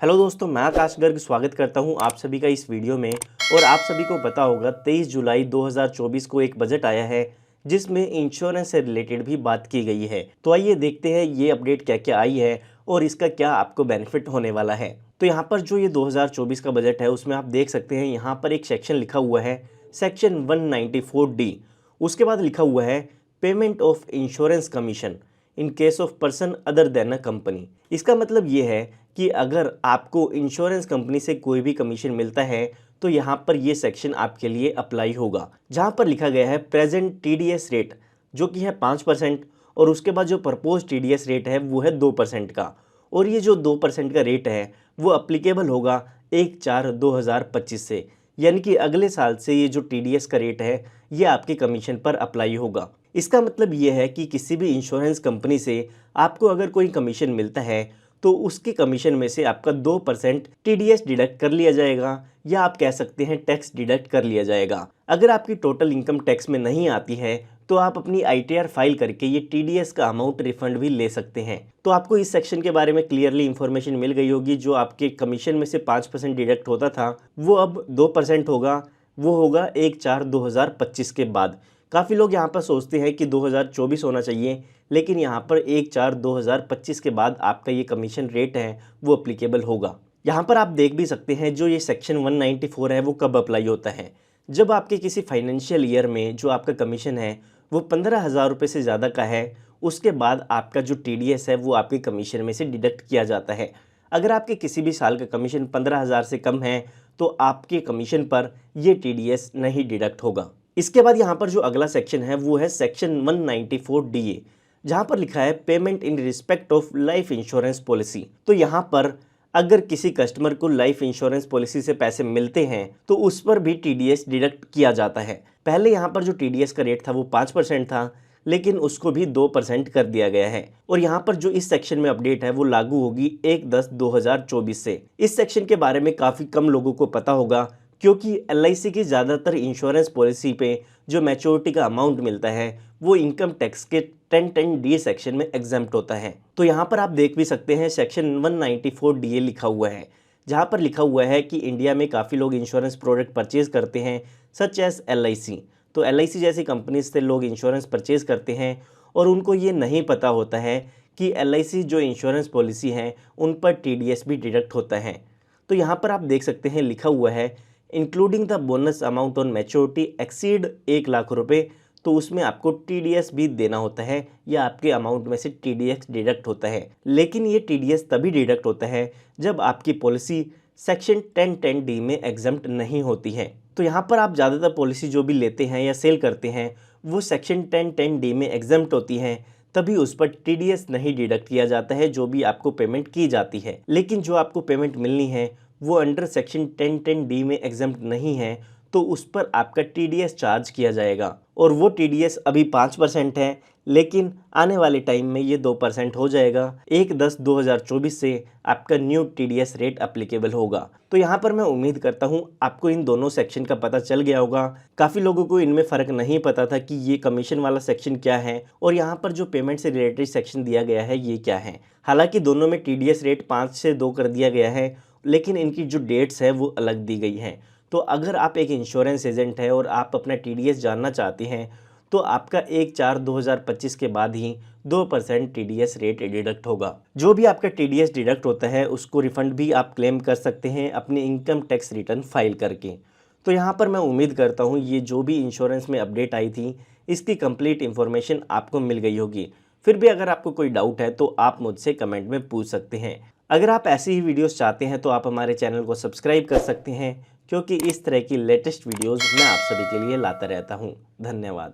Hello दोस्तों, मैं आकाश गर्ग स्वागत करता हूं आप सभी का इस वीडियो में। और आप सभी को पता होगा 23 जुलाई 2024 को एक बजट आया है जिसमें इंश्योरेंस से रिलेटेड भी बात की गई है। तो आइए देखते हैं ये अपडेट क्या क्या आई है और इसका क्या आपको बेनिफिट होने वाला है। तो यहाँ पर जो ये 2024 का बजट है उसमें आप देख सकते हैं यहाँ पर एक सेक्शन लिखा हुआ है सेक्शन 194D। उसके बाद लिखा हुआ है payment of insurance commission in case of person other than a company. इसका मतलब ये है कि अगर आपको इंश्योरेंस कंपनी से कोई भी कमीशन मिलता है तो यहाँ पर ये सेक्शन आपके लिए अप्लाई होगा, जहाँ पर लिखा गया है प्रेजेंट टीडीएस रेट जो कि है 5% और उसके बाद जो प्रपोज टीडीएस रेट है वो है 2% का। और ये जो 2% का रेट है वो अप्लीकेबल होगा 1/4/2025 से, यानी कि अगले साल से ये जो टीडीएस का रेट है ये आपके कमीशन पर अप्लाई होगा। इसका मतलब ये है कि किसी भी इंश्योरेंस कंपनी से आपको अगर कोई कमीशन मिलता है तो उसके कमीशन में से आपका 2% टीडीएस डिडक्ट कर लिया जाएगा, या आप कह सकते हैं टैक्स डिडक्ट कर लिया जाएगा। अगर आपकी टोटल इनकम टैक्स में नहीं आती है तो आप अपनी आईटीआर फाइल करके ये टीडीएस का अमाउंट रिफंड भी ले सकते हैं। तो आपको इस सेक्शन के बारे में क्लियरली इन्फॉर्मेशन मिल गई होगी। जो आपके कमीशन में से 5% डिडक्ट होता था वो अब 2% होगा, वो होगा 1/4/2025 के बाद। काफ़ी लोग यहाँ पर सोचते हैं कि 2024 होना चाहिए, लेकिन यहाँ पर 1/4/2025 के बाद आपका ये कमीशन रेट है वो अप्लीकेबल होगा। यहाँ पर आप देख भी सकते हैं जो ये सेक्शन 194 है वो कब अप्लाई होता है, जब आपके किसी फाइनेंशियल ईयर में जो आपका कमीशन है वो 15,000 रुपये से ज़्यादा का है। उसके बाद आपका जो टीडीएस है वो आपके कमीशन में से डिडक्ट किया जाता है। अगर आपके किसी भी साल का कमीशन 15,000 से कम है तो आपके कमीशन पर ये टीडीएस नहीं डिडक्ट होगा। इसके बाद यहाँ पर जो अगला सेक्शन है वो है सेक्शन 194DA, जहाँ पर लिखा है payment in respect of life insurance policy. तो यहाँ पर अगर किसी कस्टमर को लाइफ इंश्योरेंस पॉलिसी से पैसे मिलते हैं तो उस पर भी टीडीएस डिडक्ट किया जाता है। पहले यहाँ पर जो टीडीएस का रेट था वो 5% था, लेकिन उसको भी 2% कर दिया गया है। और यहाँ पर जो इस सेक्शन में अपडेट है वो लागू होगी 1/10/2024 से। इस सेक्शन के बारे में काफ़ी कम लोगों को पता होगा, क्योंकि एलआईसी की ज़्यादातर इंश्योरेंस पॉलिसी पे जो मैच्योरिटी का अमाउंट मिलता है वो इनकम टैक्स के 1010D सेक्शन में एग्जम्प्ट होता है। तो यहाँ पर आप देख भी सकते हैं सेक्शन 194DA लिखा हुआ है, जहाँ पर लिखा हुआ है कि इंडिया में काफ़ी लोग इंश्योरेंस प्रोडक्ट परचेज करते हैं सच एज एलआईसी। तो एलआईसी जैसी कंपनीज से लोग इंश्योरेंस परचेज करते हैं और उनको ये नहीं पता होता है कि एलआईसी जो इंश्योरेंस पॉलिसी है उन पर टीडीएस भी डिडक्ट होता है। तो यहाँ पर आप देख सकते हैं लिखा हुआ है including the bonus amount on maturity exceed 1 lakh रुपये। तो उसमें आपको टीडीएस भी देना होता है या आपके अमाउंट में से टीडीएस डिडक्ट होता है। लेकिन ये टीडीएस तभी डिडक्ट होता है जब आपकी पॉलिसी सेक्शन 1010D में एग्जम्प्ट नहीं होती है। तो यहाँ पर आप ज़्यादातर पॉलिसी जो भी लेते हैं या सेल करते हैं वो सेक्शन 1010D में एग्जम्प्ट होती हैं, तभी उस पर टीडीएस नहीं डिडक्ट किया जाता है जो भी आपको पेमेंट की जाती है। लेकिन जो आपको पेमेंट मिलनी है वो अंडर सेक्शन 1010D में एग्जम्प्ट नहीं है तो उस पर आपका टीडीएस चार्ज किया जाएगा। और वो टीडीएस अभी 5% है, लेकिन आने वाले टाइम में ये 2% हो जाएगा। 1/10/2024 से आपका न्यू टीडीएस रेट अप्लीकेबल होगा। तो यहाँ पर मैं उम्मीद करता हूँ आपको इन दोनों सेक्शन का पता चल गया होगा। काफ़ी लोगों को इनमें फ़र्क नहीं पता था कि ये कमीशन वाला सेक्शन क्या है और यहाँ पर जो पेमेंट से रिलेटेड सेक्शन दिया गया है ये क्या है। हालाँकि दोनों में टीडीएस रेट 5 से 2 कर दिया गया है, लेकिन इनकी जो डेट्स है वो अलग दी गई हैं। तो अगर आप एक इंश्योरेंस एजेंट हैं और आप अपना टीडीएस जानना चाहते हैं तो आपका 1/4/2025 के बाद ही 2% टीडीएस रेट डिडक्ट होगा। जो भी आपका टीडीएस डिडक्ट होता है उसको रिफंड भी आप क्लेम कर सकते हैं अपने इनकम टैक्स रिटर्न फाइल करके। तो यहाँ पर मैं उम्मीद करता हूँ ये जो भी इंश्योरेंस में अपडेट आई थी इसकी कंप्लीट इन्फॉर्मेशन आपको मिल गई होगी। फिर भी अगर आपको कोई डाउट है तो आप मुझसे कमेंट में पूछ सकते हैं। अगर आप ऐसी ही वीडियोस चाहते हैं तो आप हमारे चैनल को सब्सक्राइब कर सकते हैं, क्योंकि इस तरह की लेटेस्ट वीडियोस मैं आप सभी के लिए लाता रहता हूं। धन्यवाद।